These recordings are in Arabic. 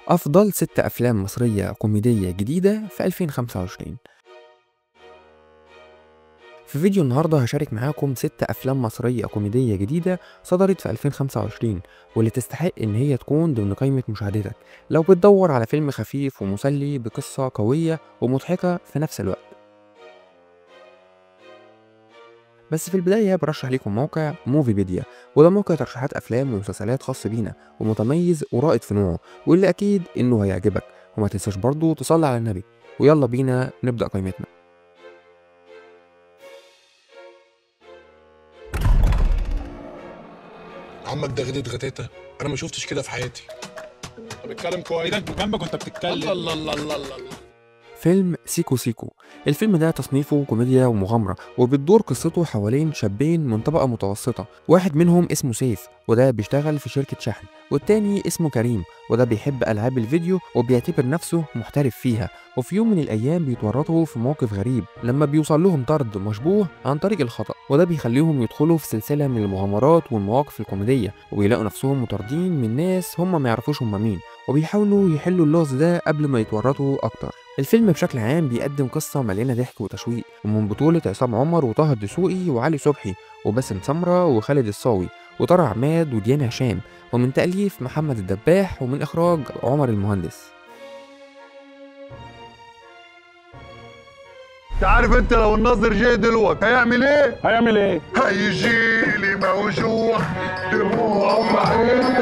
أفضل 6 أفلام مصرية كوميدية جديدة في 2025. في فيديو النهاردة هشارك معاكم 6 أفلام مصرية كوميدية جديدة صدرت في 2025 واللي تستحق إن هي تكون ضمن قائمة مشاهدتك لو بتدور على فيلم خفيف ومسلي بقصة قوية ومضحكة في نفس الوقت. بس في البداية برشح لكم موقع موفيبيديا، وده موقع ترشيحات أفلام ومسلسلات خاص بينا ومتميز ورائد في نوعه، واللي أكيد إنه هيعجبك. وما تنساش برضو تصلي على النبي، ويلا بينا نبدأ قائمتنا. عمك ده غدت غتاتة، انا ما شفتش كده في حياتي. طب اتكلم كويس. ايدك جنبك وانت بتتكلم. الله الله الله الله. فيلم سيكو سيكو. الفيلم ده تصنيفه كوميديا ومغامرة، وبتدور قصته حوالين شابين من طبقة متوسطة، واحد منهم اسمه سيف وده بيشتغل في شركة شحن، والتاني اسمه كريم وده بيحب ألعاب الفيديو وبيعتبر نفسه محترف فيها. وفي يوم من الأيام بيتورطوا في موقف غريب لما بيوصل لهم طرد مشبوه عن طريق الخطأ، وده بيخليهم يدخلوا في سلسلة من المغامرات والمواقف الكوميدية، وبيلاقوا نفسهم مطاردين من ناس هم ما يعرفوش هم مين، وبيحاولوا يحلوا اللغز ده قبل ما يتورطوا أكتر. الفيلم بشكل عام بيقدم قصة مليانة ضحك وتشويق، ومن بطولة عصام عمر وطه الدسوقي وعلي صبحي وباسم سمرة وخالد الصاوي وطارق عماد وديان هشام، ومن تأليف محمد الدباح ومن إخراج عمر المهندس. عارف انت لو الناظر جه دلوقتي هيعمل ايه؟ هيعمل ايه؟ هيجيلي موجوع دموع وعين.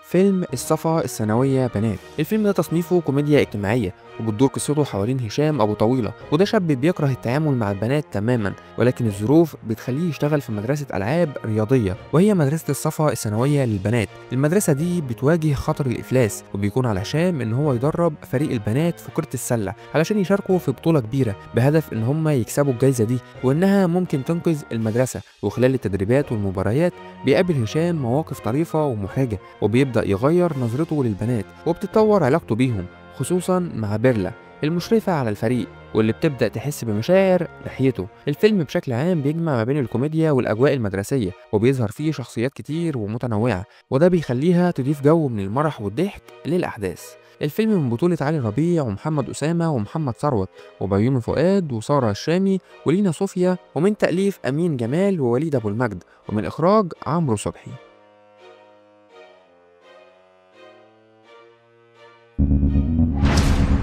فيلم الصفا الثانوية بنات. الفيلم ده تصنيفه كوميديا اجتماعية، وبتدور قصته حوالين هشام أبو طويلة، وده شاب بيكره التعامل مع البنات تماما، ولكن الظروف بتخليه يشتغل في مدرسة ألعاب رياضية، وهي مدرسة الصفا الثانوية للبنات. المدرسة دي بتواجه خطر الإفلاس، وبيكون على هشام إن هو يدرب فريق البنات في كرة السلة علشان يشاركوا في بطولة كبيرة بهدف إن هم يكسبوا الجايزة دي، وإنها ممكن تنقذ المدرسة. وخلال التدريبات والمباريات بيقابل هشام مواقف طريفة ومحرجة، وبيبدأ يغير نظرته للبنات، وبتتطور علاقته بيهم خصوصا مع بيرلا المشرفة على الفريق، واللي بتبدأ تحس بمشاعر ناحيته. الفيلم بشكل عام بيجمع ما بين الكوميديا والأجواء المدرسية، وبيظهر فيه شخصيات كتير ومتنوعة، وده بيخليها تضيف جو من المرح والضحك للأحداث. الفيلم من بطولة علي ربيع ومحمد أسامة ومحمد ثروت وبيومي فؤاد وسارة الشامي ولينا صوفيا، ومن تأليف أمين جمال ووليد أبو المجد، ومن إخراج عمرو صبحي.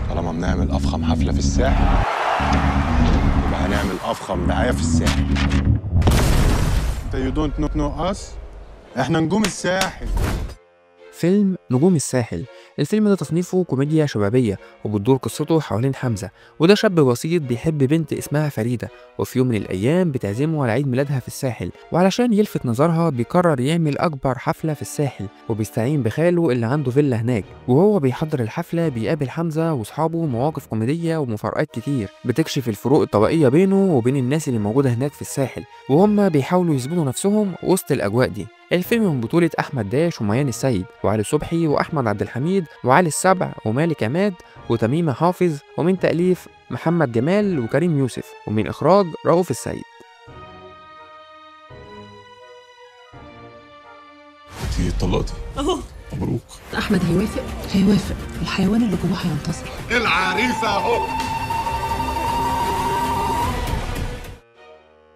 طالما بنعمل افخم حفله في الساحل يبقى هنعمل افخم دعايه في الساحل. انت يو دونت نو اس، احنا نجوم الساحل. فيلم نجوم الساحل. الفيلم ده تصنيفه كوميديا شبابية، وبتدور قصته حوالين حمزة، وده شاب بسيط بيحب بنت اسمها فريدة، وفي يوم من الأيام بتعزمه على عيد ميلادها في الساحل، وعلشان يلفت نظرها بيقرر يعمل أكبر حفلة في الساحل، وبيستعين بخاله اللي عنده فيلا هناك. وهو بيحضر الحفلة بيقابل حمزة وأصحابه مواقف كوميدية ومفارقات كتير بتكشف الفروق الطبقية بينه وبين الناس اللي موجودة هناك في الساحل، وهم بيحاولوا يثبتوا نفسهم وسط الأجواء دي. الفيلم من بطولة أحمد داش وميان السيد وعلي صبحي وأحمد عبد الحميد وعلي السبع ومالك عماد وتميمة حافظ، ومن تأليف محمد جمال وكريم يوسف، ومن إخراج رؤوف السيد. انتي اتطلقتي؟ اهو مبروك. احمد هيوافق الحيوان اللي جواه هينتصر. العريس اهو.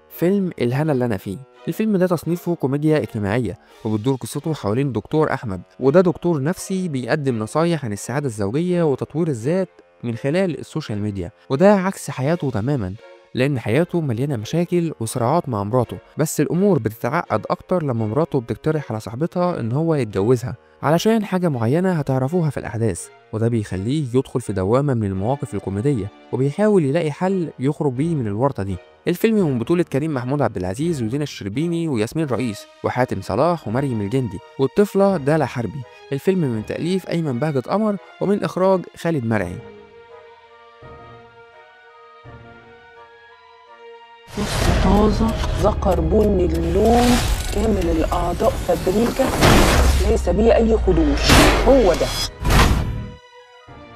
فيلم الهنا اللي أنا فيه. الفيلم ده تصنيفه كوميديا اجتماعية، وبتدور قصته حوالين دكتور أحمد، وده دكتور نفسي بيقدم نصايح عن السعادة الزوجية وتطوير الذات من خلال السوشيال ميديا، وده عكس حياته تماما، لأن حياته مليانة مشاكل وصراعات مع مراته، بس الأمور بتتعقد أكتر لما مراته بتقترح على صاحبتها إن هو يتجوزها علشان حاجة معينة هتعرفوها في الأحداث، وده بيخليه يدخل في دوامة من المواقف الكوميدية، وبيحاول يلاقي حل يخرج بيه من الورطة دي. الفيلم من بطولة كريم محمود عبد العزيز ودينا الشربيني وياسمين رئيس وحاتم صلاح ومريم الجندي والطفلة دالة حربي. الفيلم من تأليف أيمن بهجت قمر ومن إخراج خالد مرعي. طازة ذكر بني اللون كامل الأعضاء فابريكا ليس به أي خدوش، هو ده.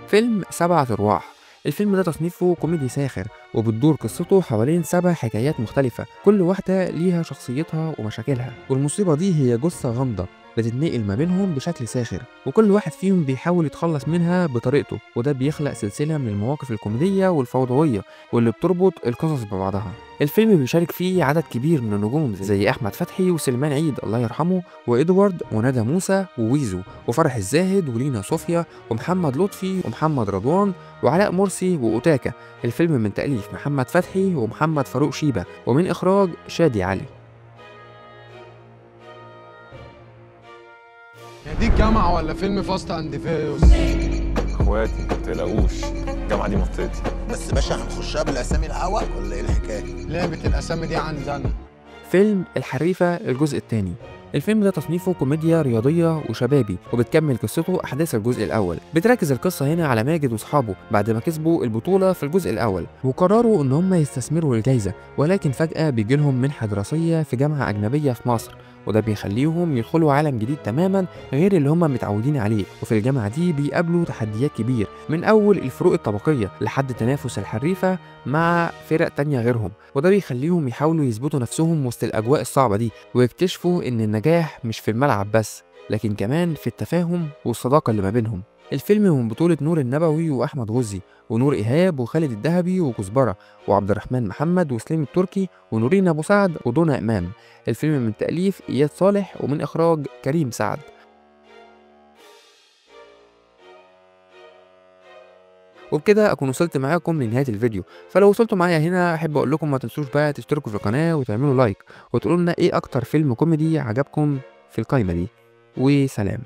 فيلم 7 أرواح. الفيلم ده تصنيفه كوميدي ساخر، وبتدور قصته حوالين 7 حكايات مختلفة، كل واحدة ليها شخصيتها ومشاكلها، والمصيبة دي هي جثة غامضة بتتنقل ما بينهم بشكل ساخر، وكل واحد فيهم بيحاول يتخلص منها بطريقته، وده بيخلق سلسلة من المواقف الكوميدية والفوضوية واللي بتربط القصص ببعضها. الفيلم بيشارك فيه عدد كبير من النجوم زي أحمد فتحي وسليمان عيد الله يرحمه وإدوارد وندى موسى وويزو وفرح الزاهد ولينا صوفيا ومحمد لطفي ومحمد رضوان وعلاء مرسي وأوتاكا. الفيلم من تأليف محمد فتحي ومحمد فاروق شيبة ومن إخراج شادي علي. دي الجامعة ولا فيلم فاست اند فيوس؟ اخواتي ما تقلقوش، الجامعه دي منطقتي. بس باشا هنخشها بالاسامي الهوا ولا ايه الحكايه؟ لعبة الاسامي دي عندنا. فيلم الحريفة الجزء الثاني. الفيلم ده تصنيفه كوميديا رياضية وشبابي، وبتكمل قصته أحداث الجزء الأول. بتركز القصة هنا على ماجد وأصحابه بعد ما كسبوا البطولة في الجزء الأول، وقرروا إن هم يستثمروا الجايزة، ولكن فجأة بيجيلهم منحة دراسية في جامعة أجنبية في مصر، وده بيخليهم يدخلوا عالم جديد تماما غير اللي هم متعودين عليه. وفي الجامعة دي بيقابلوا تحديات كبير، من أول الفروق الطبقية لحد تنافس الحريفة مع فرق تانية غيرهم، وده بيخليهم يحاولوا يثبتوا نفسهم وسط الأجواء الصعبة دي، ويكتشفوا إن النجاح مش في الملعب بس، لكن كمان في التفاهم والصداقة اللي ما بينهم. الفيلم من بطولة نور النبوي وأحمد غزي ونور إيهاب وخالد الدهبي وكزبرة وعبد الرحمن محمد وسليم التركي ونورين أبو سعد ودونا إمام. الفيلم من تأليف إياد صالح ومن إخراج كريم سعد. وبكده أكون وصلت معاكم لنهاية الفيديو، فلو وصلتوا معايا هنا أحب أقول لكم ما تنسوش بقى تشتركوا في القناة وتعملوا لايك وتقولوا لنا إيه أكتر فيلم كوميدي عجبكم في القايمة دي، وسلام.